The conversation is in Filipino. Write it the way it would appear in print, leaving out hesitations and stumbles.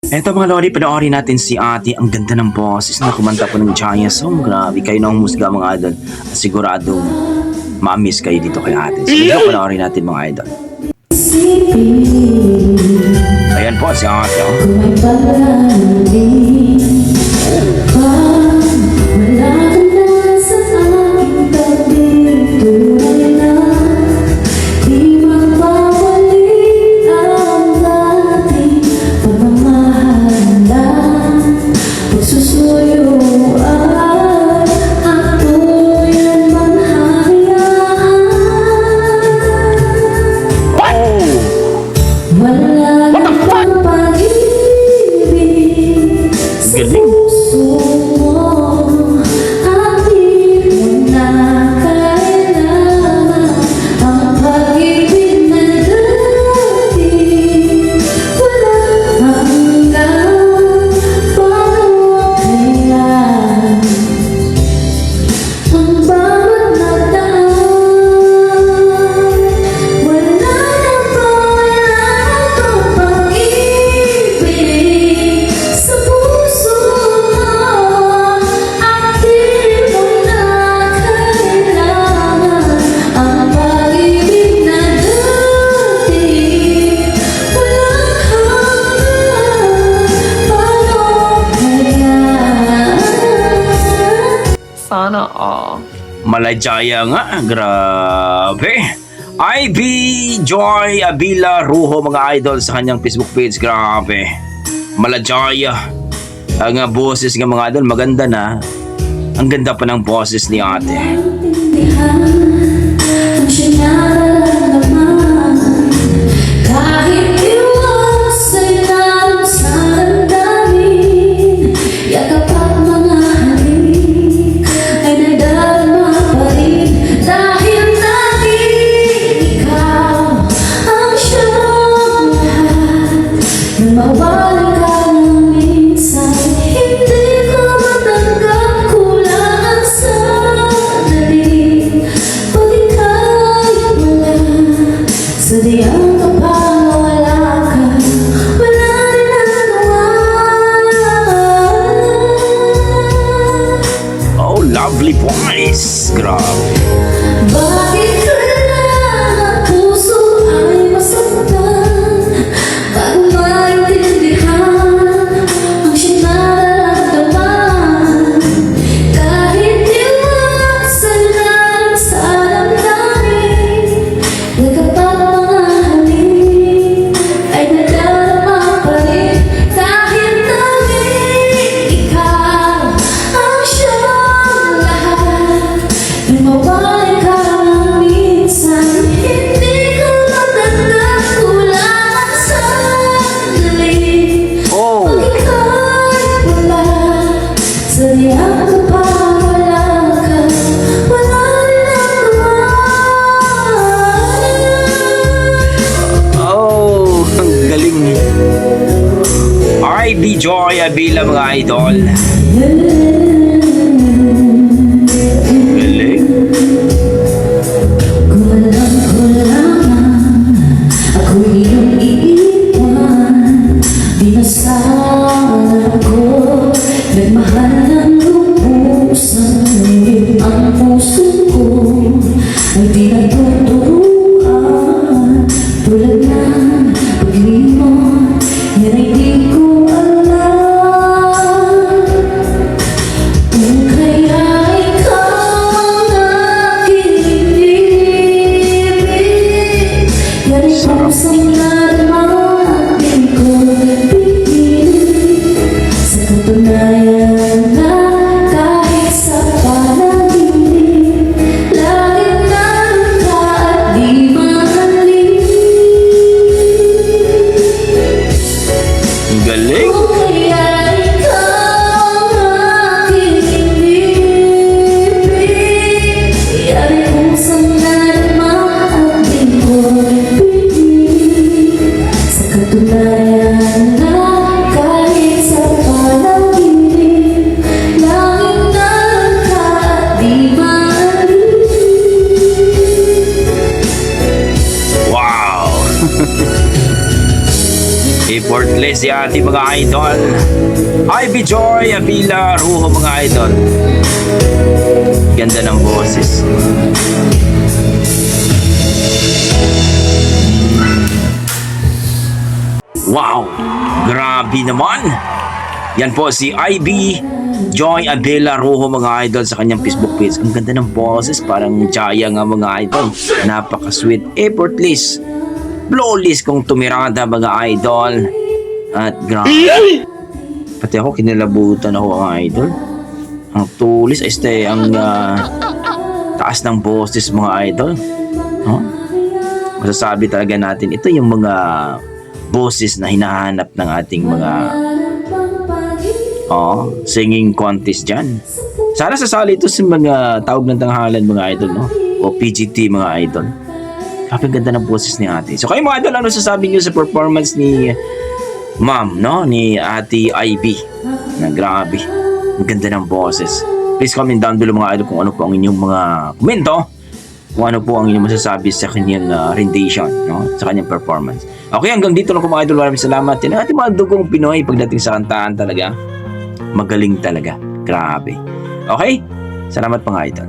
Eto mga lodi, panoorin natin si ate. Ang ganda ng boses na kumanta po ng Jaya song. Grabe, kayo na ang musga mga idol. Siguradong ma-miss kayo dito kay ate. So, ito panoorin natin mga idol. Ayan po si ate. Oh. Sana all. Malayjaya nga, grabe. IB Joy Abila Ruho mga idol sa kanyang Facebook page, grabe. Malayjaya. Ang boses ng mga idol, maganda na. Ang ganda pa ng boses ni ate. Oh, lovely voice. Grabe. Bakit kailangan ang puso ay masaktan bago maintindihan ang siyang nararamdaman? Kahit iwasan lang sa damdamin, nagkapag mga halik ay nadarama pa rin. Kahit tanging ikaw ang siyang lahat, lumaway ka lang minsan, hindi ko matanggap kulang ang sandali. Oh. Pag ika'y wala, sadyang kapawala ka, wala rin ang Oh, ang galing. IB Joy Abila mga idol. Galing. Kung alam ko lamang ako iyong iiwan, di na sana ako nagmahal ng lubusan. Ngunit ang puso ko ay di natuturuan. Tulad ng paglimon, yan ay di ko alam. Kung kaya ikaw ang aking ibig, yan ay pusang naramatin ko pipilit. Sa katunayan na kahit sa panaginip, laging naroon ka at di mahalin. Ang galing. Kung kaya ikaw ang aking ibig, yan ay pusang naramatin ko pipilit. Sa katunayan na kahit sa panaginip, laging naroon ka at di mahalin. Wow. Effortless si ating mga idol. Ivy Joy Abila Ruho mga idol. Ganda ng boses. Wow! Grabe naman! Yan po si Ivy Joy Abela Ruho mga idol sa kanyang Facebook page. Ang ganda ng boses, parang Jaya nga mga idol. Napaka-sweet, effortless, flawless kung tumirada mga idol. At grabe. Pati ako kinilabutan ako mga idol. Ang tulis, ang taas ng boses mga idol. Huh? Masasabi talaga natin, ito yung mga boses na hinahanap ng ating mga singing contest dyan. Sana sasali ito sa mga tawag ng tanghalan mga idol, no? O PGT mga idol. Kapag ganda ng boses ni ate. So kayo mga idol, ano sasabi nyo sa performance ni ma'am, no? Ni ate Ivy. Na grabe. Ang ganda ng boses. Please comment down below mga idol kung ano po ang inyong mga komento. Kung ano po ang inyong masasabi sa kanyang rendition, no? Sa kanyang performance. Okay, hanggang dito lang po mga idol. Maraming salamat. Yan ang ating mga dugong Pinoy pagdating sa kantaan talaga. Magaling talaga. Grabe. Okay? Salamat mga idol.